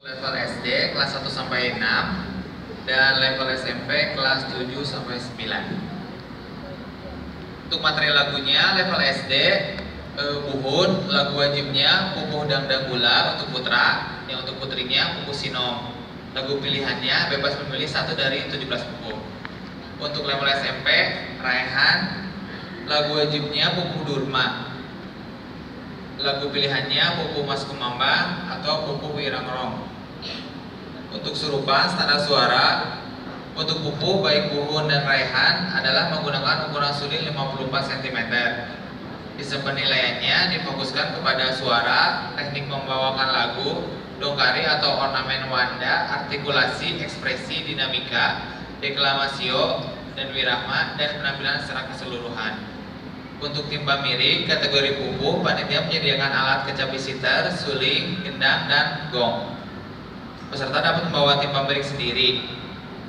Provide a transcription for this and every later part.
Level SD kelas 1 sampai 6 dan level SMP kelas 7 sampai 9. Untuk materi lagunya level SD Buhun, lagu wajibnya Pupuh Dangdang Gula untuk putra, yang untuk putrinya Pupuh Sinom. Lagu pilihannya bebas memilih satu dari 17 pupuh. Untuk level SMP Raihan, lagu wajibnya Pupuh Durma. Lagu pilihannya Pupuh Mas Kumambang atau Pupuh Wirangrong. Untuk surupan standar suara untuk pupuh baik Buhun dan Raihan adalah menggunakan ukuran suling 54 cm. Sistem penilaiannya difokuskan kepada suara, teknik membawakan lagu, dongkari atau ornamen wanda, artikulasi, ekspresi, dinamika, deklamasio, dan wirahma, dan penampilan secara keseluruhan. Untuk timba miring kategori pupuh, panitia menyediakan alat kecapi sitar, suling, gendang, dan gong. Peserta dapat membawa timbang miring sendiri.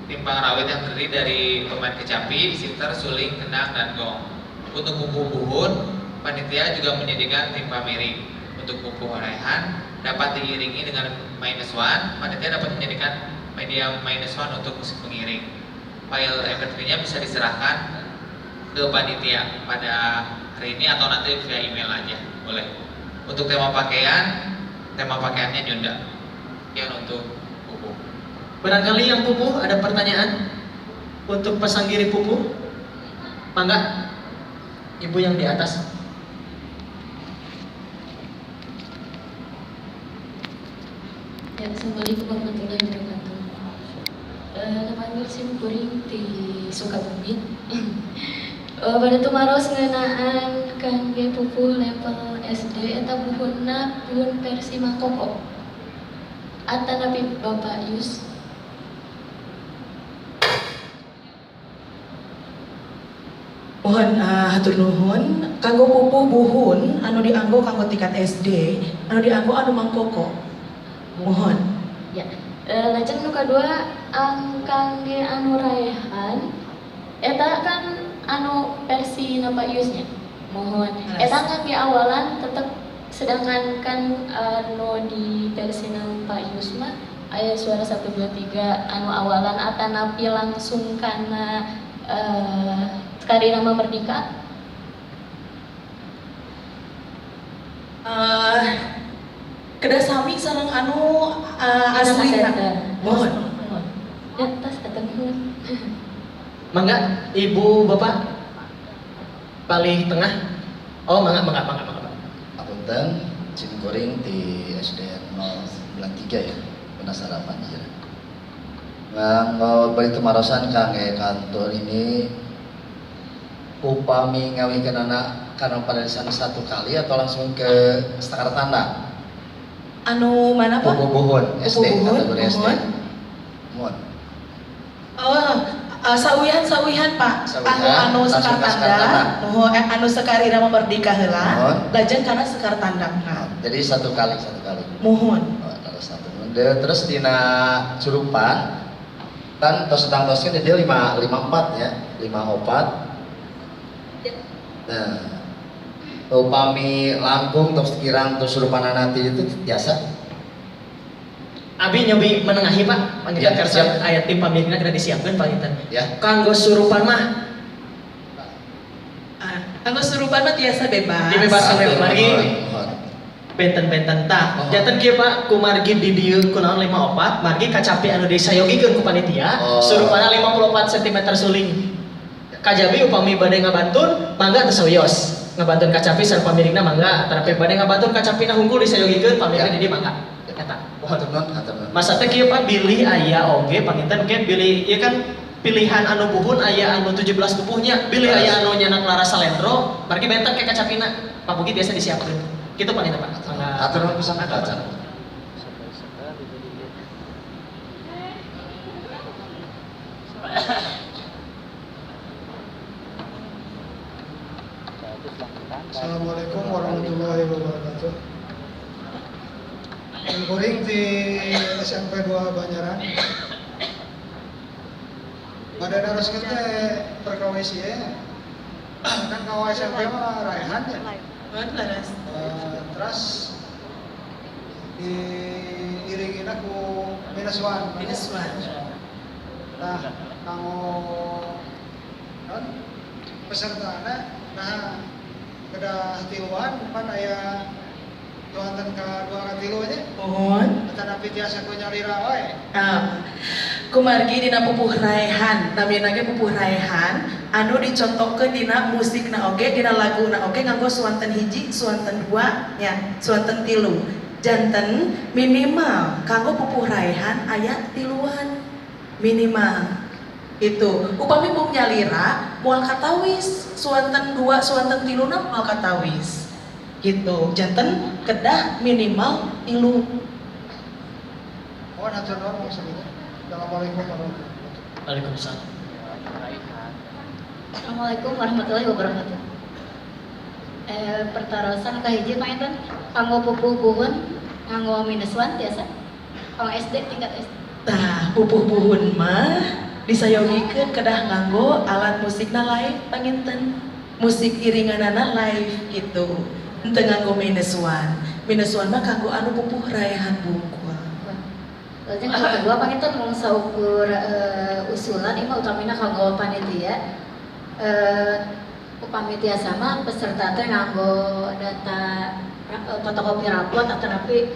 Timbang rawit yang terdiri dari pemain kecapi, sitar, suling, gendang, dan gong. Untuk pupuh Buhun, panitia juga menyediakan timbang miring. Untuk pupuh Raihan dapat diiringi dengan -1. Panitia dapat menyediakan media -1 untuk musik pengiring. File MP3-nya bisa diserahkan ke panitia pada hari ini atau nanti via email aja, boleh. Untuk tema pakaiannya Nyunda. Sekian untuk pupuh. Barangkali yang pupuh ada pertanyaan untuk pesanggiri pupuh? Mangga, ibu yang di atas. Ya, Assalamualaikum warahmatullahi wabarakatuh. Nama Sim Kuring di Sukabumi. Pada tumaros ngeunaan kangge pupuh level SD eta buhunna buhun versi mangkoko. Atanapi Bapak Yus. Mohon hatur nuhun kanggo pupuh buhun anu dianggo kanggo tingkat SD, anu dianggo anu mangkoko. Mohon. Ya. Lajeng nu kadua kangge anu Raihan eta kan anu versi Bapak Yusnya. Mohon. Eta kangge awalan tetep, sedangkan kan anu di versi Pak Yusma aya suara 1 2 3 anu awalan atanapi langsung karena sekali nama merdeka. Kedah sami sareng anu aslina. Mohon. Ya, tas datang. Mangga, ibu bapak paling tengah. Oh, mangga. Apunten, Sim Kuring di SDN 093 ya, Penasarapan ya. Nganggo bari tumarosan kangge kantor ini upami ngawikeun anak karena pada sana 1 kali atau langsung ke stakar tanda? Anu mana Pak? Pupuh Buhun SD, kategori SD. Mohon. Sawihan Pak. Sawihan, Anu sekar langsung ke sekar tanda. tanda. Nuhun anu sekar irama merdeka heula. Mohon. Lajeng kana sekar tanda. Jadi 1 kali. Mohon. Oh, satu. Terus dina curupan kan tos tangtosnya dia 54 ya, 54. Nah, upami langkung tos kirang tos surupan nanti itu biasa. Abi nyobi menengahi Pak, pangitan Ya, kerja siap. ayat tim pamirina kena disiapkan pangitan. Ya. Kanggo surupan mah Anu surupan mah tiasa bebas. dibebaskan we margi Mohon. benten-benten tah. Oh. Janten kieu Pak, ku margi di dieu kunaon 54, margi kacapi anu disayogikeun ku panitia, Oh. surupana 54 cm suling. Kajabi upami bade ngabantun, mangga teu sawios. Ngabantun kacapi sareng pamirigna mangga, tarapi bade ngabantun kacapina hungkul disayogikeun pamirigna Ya. di dieu mangga. Eta. Hatur nuhun. Masa teh kieu Pak bilih aya oge panginten ke bilih ieu kan pilihan anu buhun aya anu 17 pupuhnya, bilih aya anu nyana Clara Salendro, margi benten ke kacapina. Pak Bugi biasa disiapkeun. Kitu panginten Pak. Hatur nuhun pisan Pak. Assalamualaikum warahmatullahi wabarakatuh. Sim Kuring di SMP 2 Banjaran. Pada naraskeun teh perkawis ieu kan kawah SMP mah Raihan ya. Laras. Terus diiringin aku -1. Nah, kanggo kan pesertana nah kedah tiluan pan aya tuanten ka 2 ka 3 nya. Mohon. Eta napi tiasa ku nyalira wae. Kumargi dina pupuh raihan, namina ge pupuh raihan anu dicontohkeun dina musikna oge, dina laguna oge nganggo suanten hiji, suanten 2 nya, suanten 3. Janten minimal kanggo pupuh raihan aya 3-an minimal. Itu upami mau nyalira moal katawis suanten 2 suanten 3 moal katawis. Gitu. Janten kedah minimal 3. Oh, hatur nuhun maksudnya. Assalamualaikum warahmatullahi wabarakatuh. Waalaikumsalam. Assalamualaikum warahmatullahi wabarakatuh. Pertarosan kahiji mainten kanggo pupuh buhun nganggo -1 biasa. Kalau SD tingkat SD. Tah, pupuh buhun mah disayogikeun kedah nganggo alat musikna live panginten. Musik iringanana live gitu. Henteu nganggo -1 mah kanggo anu pupuh raihan bungkul. Lalu yang kedua panginten mau saukur usulan ini utamina kanggo panitia. Panitia sama peserta teh nganggo data fotokopi rapot atau napi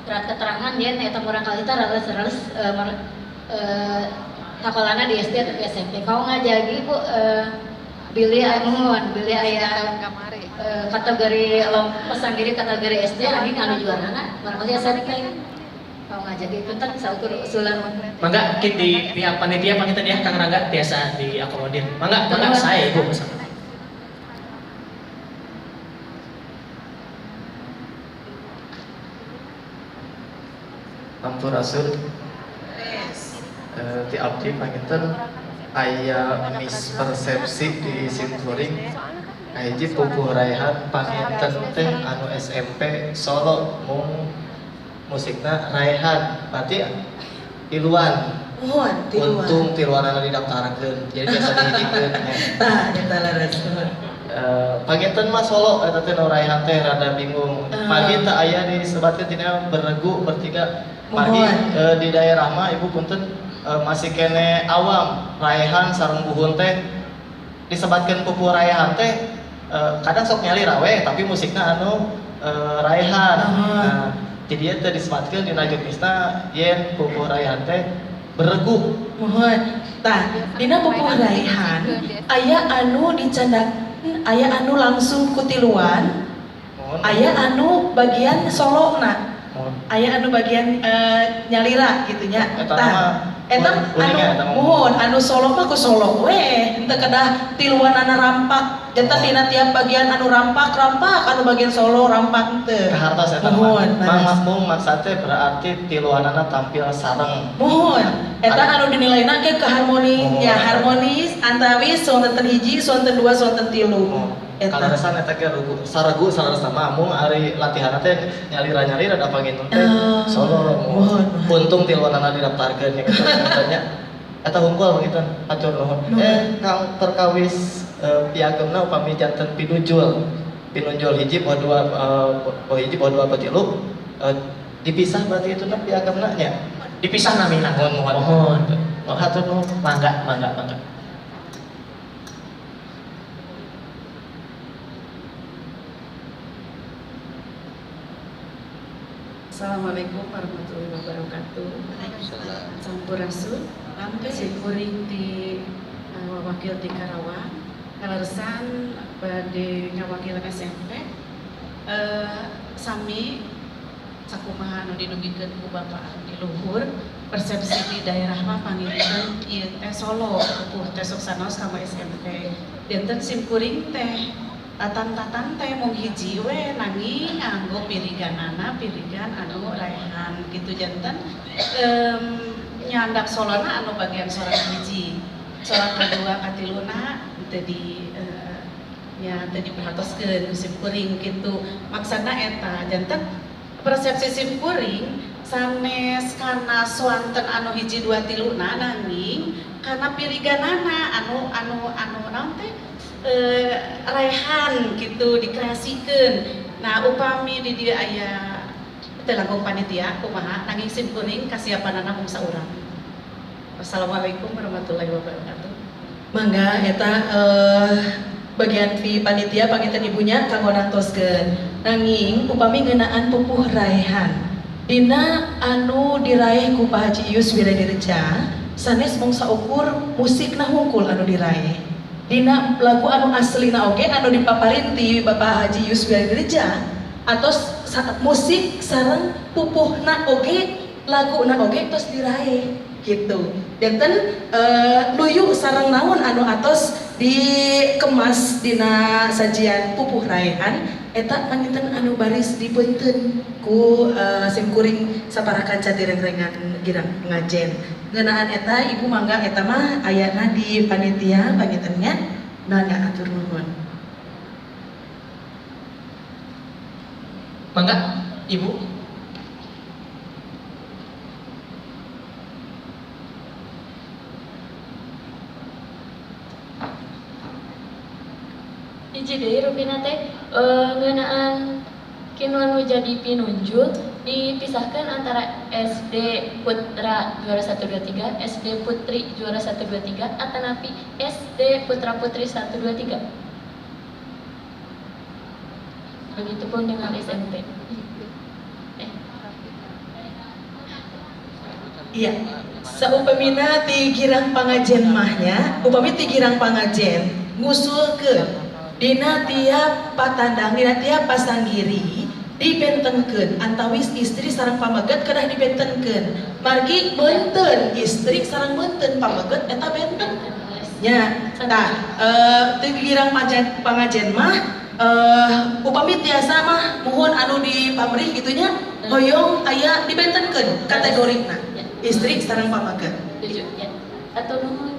surat keterangan ya eta murang kali teh rales takolana di SD atau di SMP. Kau ngajagi Bu Billy aya kategori pesan diri kategori SD lagi anu juarana barangkali SMP kau ngajagi punten saukur usulan Mangga di pihak panitia panginten ya Kang Rangga biasa diakomodir. Mangga saya Ibu pesan. Ampurasun. Ti abdi panginten aya mispersepsi di simkuring. Hiji pupuh raihan panginten teh anu SMP Solo mung musikna raihan berarti tiluan. Mohon tiluan. Untung tiluan anu didaftarkeun. Jadi biasa dihijikeun. Tah eta laras. Panginten mah Solo eta teh nu raihan teh rada bingung. Pagi teh aya disebatkeun tina beregu bertiga. Pagi di daerah mah Ibu punten masih kene awam raihan sareng buhun teh disebatkeun pupuh raihan teh kadang sok nyali rawe tapi musikna anu raihan. Nah, jadi dia teh disebatkeun dina juknisna yen pupuh raihan teh beregu. Mohon. Tah, dina pupuh raihan aya anu dicandakeun, aya anu langsung kutiluan, aya anu bagian solona. Aya anu bagian nyalira gitu nya. Tah, eta anu mohon anu solo mah ku solo we, henteu kedah tiluanana rampak. Jantan dina tiap bagian anu rampak anu bagian solo rampak henteu. Kahartos eta mah. Mung maksud teh berarti tiluanana tampil sareng. Mohon. Eta anu dinilaina ke harmoni, ya harmonis antawis sonten hiji, sonten 2, sonten 3. Kalaresan eta ge saregu salerosna mah mung ari latihan teh nyalira-nyalira da panginten teh solo. Untung tiluanana didaftarkeun nya kitu katanya. Eta hungkul panginten atur nuhun. Kang perkawis piagemna upami janten pinunjul hiji poe 2 poe hiji poe 2 poe 3 dipisah berarti itu teh piagemna nya. Dipisah namina. Mohon. Hatur nuhun. Mangga. Assalamualaikum warahmatullahi wabarakatuh. Sampurasun, lampe simkuring di wakil di Karawang, kalaresan di ngawakilan SMP. Sami sakumaha anu dinugikeun ku Bapak di luhur, persepsi di daerah mah panginten ieu teh Solo, pupuh teh sok sanaos ka SMP. Dinten simkuring teh tatang teh mung hiji we nanging nganggo pirigan anu raihan gitu janten nyandak solona anu bagian sorak hiji sorak kedua katiluna teu di nya teu diperhatoskeun simkuring gitu maksudna eta janten persepsi simkuring sanes karena swanten anu hiji 2 3 nanging karena piriganana anu naon teh raihan gitu dikreasikeun Nah upami di dia aya teu langkung panitia kumaha nanging sim kuring kasiapanana mung saurang. Wassalamualaikum warahmatullahi wabarakatuh. Mangga eta bagian fi panitia panginten ibunya kanggo nantoskeun. Nanging upami ngeunaan pupuh raihan dina anu diraih ku Pak Haji Ius Wiradireja sanes mung saukur musikna hungkul anu diraih. Dina lagu anu aslina oge anu dipaparin ti Bapak Haji Ius Wiradireja atos musik sareng pupuhna oge laguna oge tos diraih gitu. Danten luyu sareng naon anu atos dikemas dina sajian pupuh raihan eta panginten anu baris dibeunteun ku sim kuring saparakan cadireng-rengan girang ngajen. Ngeunaan eta ibu mangga eta mah ayana di panitia pangintennya mangga atur nuhun. Mangga ibu. Hiji deui rupina teh ngeunaan kinuan nu jadi pinunjul dipisahkan antara SD Putra juara 1 2 3, SD Putri juara 1 2 3 atanapi SD Putra Putri 1 2 3. Begitupun dengan SMP. Iya, saupamina ti girang pangajen mahnya, upami ti girang pangajen ngusulkeun dina tiap patandang, dina tiap pasanggiri dibentenkeun antawis istri sareng pameget kedah dibentenkeun. Margi beunteun istri sareng beunteun pameget eta benten. Nya, tah ti girang pangajen mah upami tiasa mah muhun anu di pamrih gitunya hoyong aya dibentenkeun kategorina istri sareng pameget. Tujuh ya. Atau nuhun.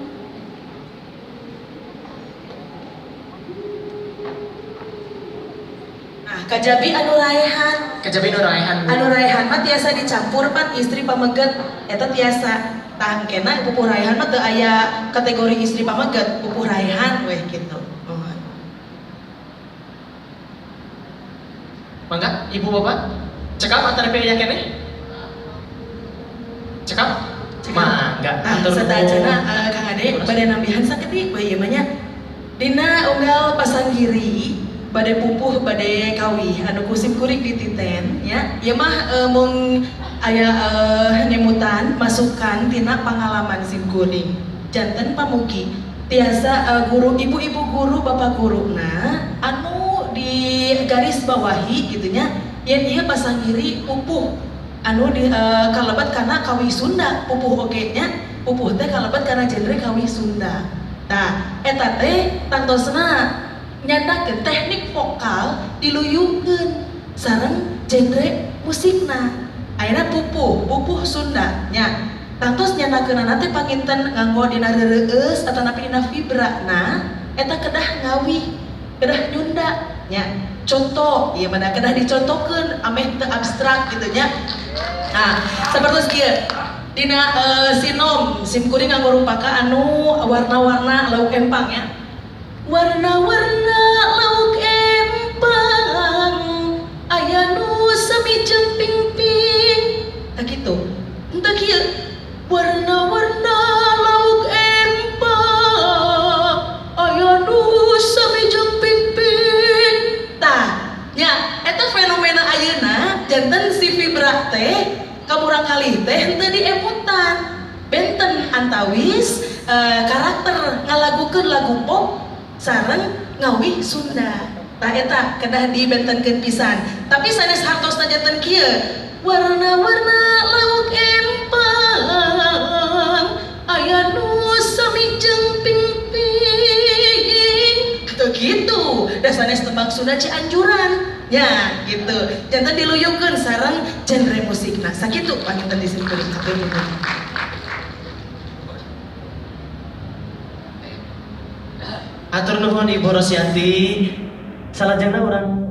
Nah, kajabi anu raihan Kajabi nu raihan. anu raihan mah tiasa dicampur pan istri pameget eta tiasa tah kena pupuh raihan mah teu aya kategori istri pameget pupuh raihan weh gitu. Mangga ibu bapak. Cekap antara pilih kene. Cekap. Mangga. Nah, Atur sadayana nuhun. Kang Ade bade nambihan sakeuti bae ieu mah nya. Dina unggal pasanggiri bade pupuh bade kawih anu kusip kuring dititen ya. Ieu mah mung aya nemutan masukan tina pangalaman sim kuring. Janten pamugi tiasa guru ibu-ibu guru bapak guruna anu di garis bawahi gitunya yen ieu pasanggiri pupuh anu di kalebat kana kawih Sunda pupuh oge nya pupuh teh kalebat kana genre kawih Sunda. Nah eta teh tantosna nyandakeun teknik vokal diluyukeun sareng genre musikna. Ayeuna pupuh Sunda nya. Tantos nyandakeunana teh panginten nganggo dina reureus atanapi dina vibrana eta kedah ngawih, kedah nyunda nya. Contoh, ieu mana kedah dicontohkeun ameh teu abstrak gitu nya. Nah, sapertos kieu. Dina sinom sim kuring nganggo rumpaka anu warna-warna lauk empang ya. Warna-warna lauk empang aya nu sami jeung ping-ping. Tah kitu. Henteu kieu. Warna-warna lauk empang aya nu sami jeung ping-ping. Tah, nya eta fenomena ayeuna janten si vibra teh kamurang kali teh henteu diemutan. Benten antawis karakter ngalagukeun lagu pop sareng ngawih Sunda. Tah eta kedah dibentenkeun pisan. Tapi sanes hartosna janten kieu. Warna-warna lauk empang aya nu sami jeung ping-ping. Gitu. Da sanes tembang Sunda Cianjuran. Ya, gitu. Janten diluyukeun sareng genre musikna. Sakitu panginten disebutkeun atur nuhun. Atur nuhun Ibu Rosianti. Salajengna urang